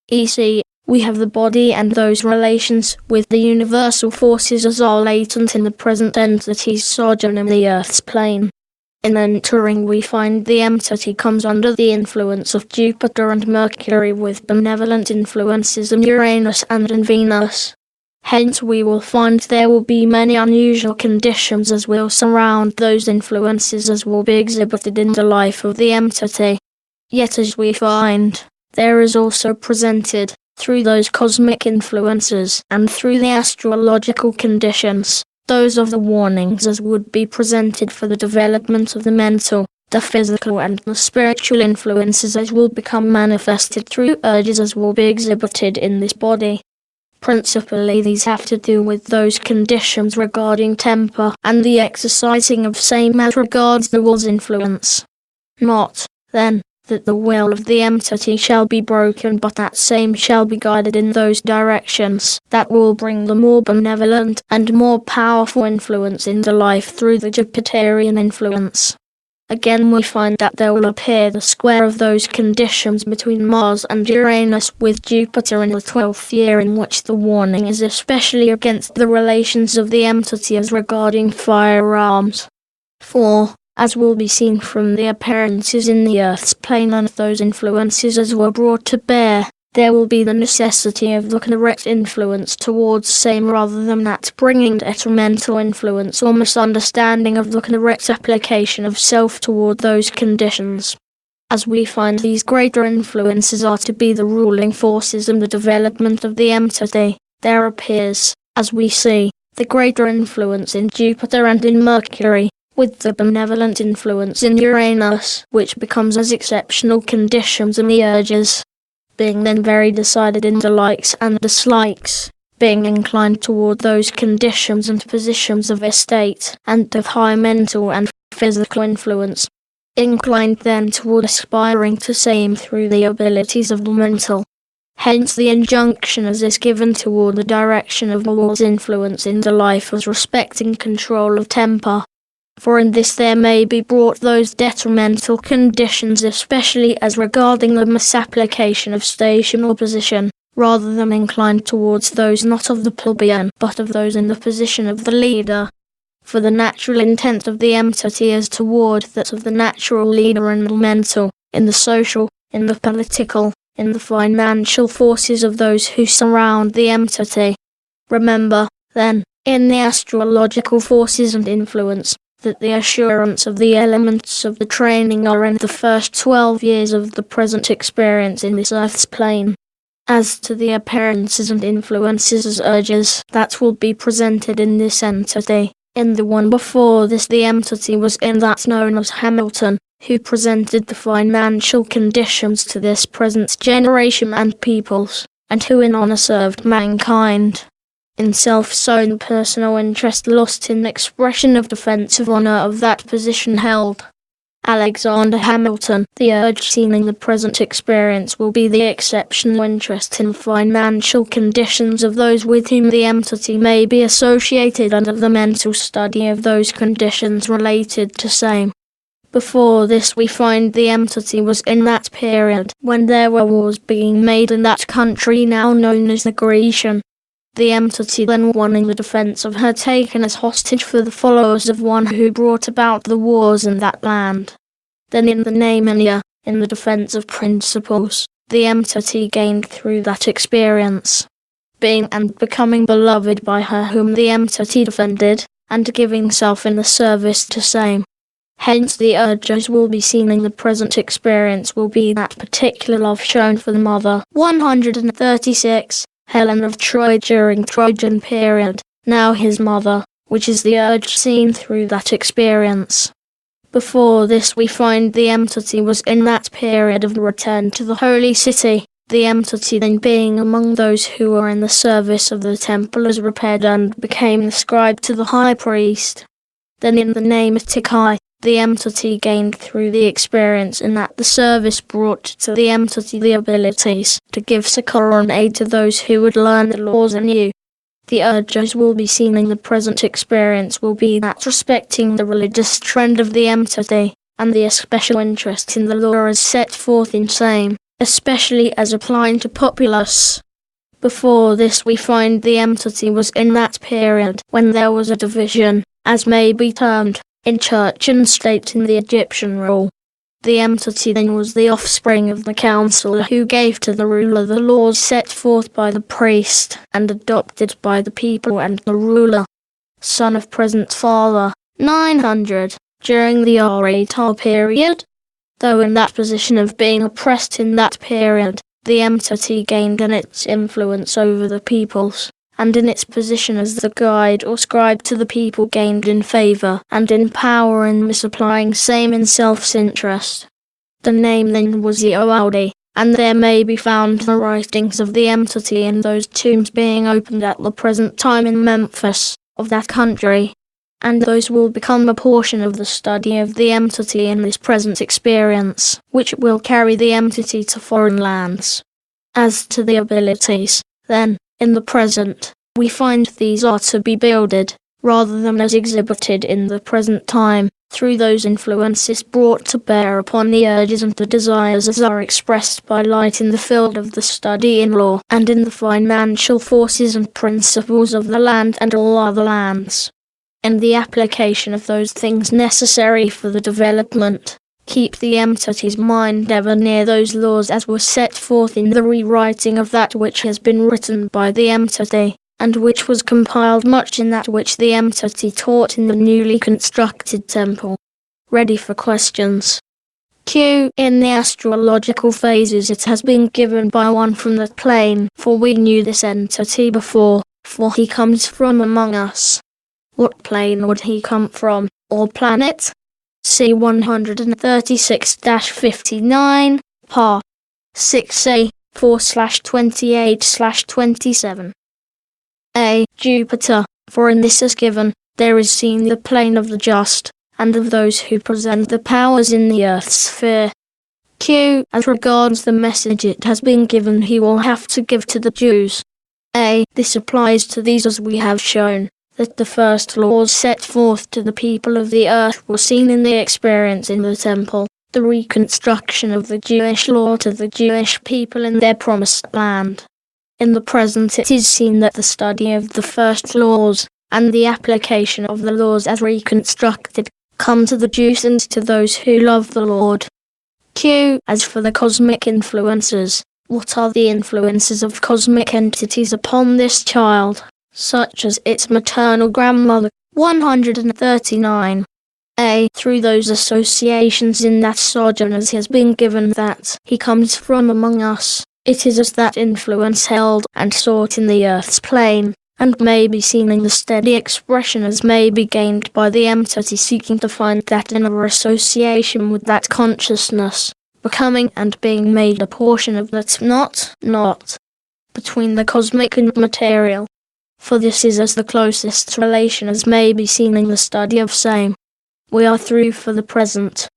e.c., we have the body and those relations with the universal forces as are latent in the present entity's sojourn in the Earth's plane. In entering, we find the entity comes under the influence of Jupiter and Mercury with benevolent influences in Uranus and in Venus. Hence we will find there will be many unusual conditions as will surround those influences as will be exhibited in the life of the entity. Yet as we find, there is also presented, through those cosmic influences and through the astrological conditions, those of the warnings as would be presented for the development of the mental, the physical and the spiritual influences as will become manifested through urges as will be exhibited in this body. Principally these have to do with those conditions regarding temper and the exercising of same as regards the will's influence. Not, then, that the will of the entity shall be broken, but that same shall be guided in those directions that will bring the more benevolent and more powerful influence in the life through the Jupiterian influence. Again we find that there will appear the square of those conditions between Mars and Uranus with Jupiter in the 12th year, in which the warning is especially against the relations of the entity as regarding firearms. For, as will be seen from the appearances in the Earth's plane and those influences as were brought to bear, there will be the necessity of the correct influence towards same rather than that bringing detrimental influence or misunderstanding of the correct application of self toward those conditions. As we find these greater influences are to be the ruling forces in the development of the entity, there appears, as we see, the greater influence in Jupiter and in Mercury, with the benevolent influence in Uranus, which becomes as exceptional conditions in the urges, being then very decided in the likes and dislikes, being inclined toward those conditions and positions of estate and of high mental and physical influence, inclined then toward aspiring to same through the abilities of the mental. Hence the injunction as is given toward the direction of the will's influence in the life as respecting control of temper. For in this there may be brought those detrimental conditions, especially as regarding the misapplication of station or position, rather than inclined towards those not of the plebeian, but of those in the position of the leader. For the natural intent of the entity is toward that of the natural leader in the mental, in the social, in the political, in the financial forces of those who surround the entity. Remember, then, in the astrological forces and influence, that the assurance of the elements of the training are in the first 12 years of the present experience in this Earth's plane. As to the appearances and influences as urges that will be presented in this entity, in the one before this the entity was in that known as Hamilton, who presented the financial conditions to this present generation and peoples, and who in honour served mankind. In self-sown personal interest lost in expression of defensive honour of that position held. Alexander Hamilton, the urge seen in the present experience will be the exceptional interest in financial conditions of those with whom the entity may be associated and of the mental study of those conditions related to same. Before this we find the entity was in that period when there were wars being made in that country now known as the Grecian. The entity then won in the defence of her taken as hostage for the followers of one who brought about the wars in that land. Then in the Naemania, in the defence of principles, the entity gained through that experience, being and becoming beloved by her whom the entity defended, and giving self in the service to same. Hence the urges will be seen in the present experience will be that particular love shown for the mother. 136. Helen of Troy during Trojan period, now his mother, which is the urge seen through that experience. Before this we find the entity was in that period of the return to the holy city, the entity then being among those who were in the service of the temple as repaired and became the scribe to the high priest. Then in the name of Cayce, the entity gained through the experience in that the service brought to the entity the abilities to give succor and aid to those who would learn the laws anew. The urges will be seen in the present experience will be that respecting the religious trend of the entity, and the especial interest in the law as set forth in same, especially as applying to populace. Before this we find the entity was in that period when there was a division, as may be termed, in church and state in the Egyptian rule. The entity then was the offspring of the counselor who gave to the ruler the laws set forth by the priest and adopted by the people and the ruler. Son of present father, 900, during the Aratar period. Though in that position of being oppressed in that period, the entity gained in its influence over the peoples, and in its position as the guide or scribe to the people gained in favour and in power in misapplying same in self-interest. The name then was the Oaudi, and there may be found the writings of the entity in those tombs being opened at the present time in Memphis, of that country, and those will become a portion of the study of the entity in this present experience, which will carry the entity to foreign lands. As to the abilities, then, in the present, we find these are to be builded, rather than as exhibited in the present time, through those influences brought to bear upon the urges and the desires as are expressed by light in the field of the study in law and in the financial forces and principles of the land and all other lands. In the application of those things necessary for the development, keep the entity's mind ever near those laws as were set forth in the rewriting of that which has been written by the entity, and which was compiled much in that which the entity taught in the newly constructed temple. Ready for questions. Q. In the astrological phases it has been given by one from the plane, for we knew this entity before, for he comes from among us. What plane would he come from, or planet? C. 136-59, par. 6a, 4/28/27. A. Jupiter, for in this is given, there is seen the plane of the just, and of those who present the powers in the earth's sphere. Q. As regards the message it has been given he will have to give to the Jews. A. This applies to these as we have shown, that the first laws set forth to the people of the earth were seen in the experience in the temple, the reconstruction of the Jewish law to the Jewish people in their promised land. In the present it is seen that the study of the first laws, and the application of the laws as reconstructed, come to the Jews and to those who love the Lord. Q. As for the cosmic influences, what are the influences of cosmic entities upon this child, such as its maternal grandmother? 139. A. Through those associations in that sojourn as has been given that he comes from among us, it is as that influence held and sought in the earth's plane, and may be seen in the steady expression as may be gained by the entity seeking to find that inner association with that consciousness, becoming and being made a portion of that not, between the cosmic and material. For this is as the closest relation as may be seen in the study of same. We are through for the present.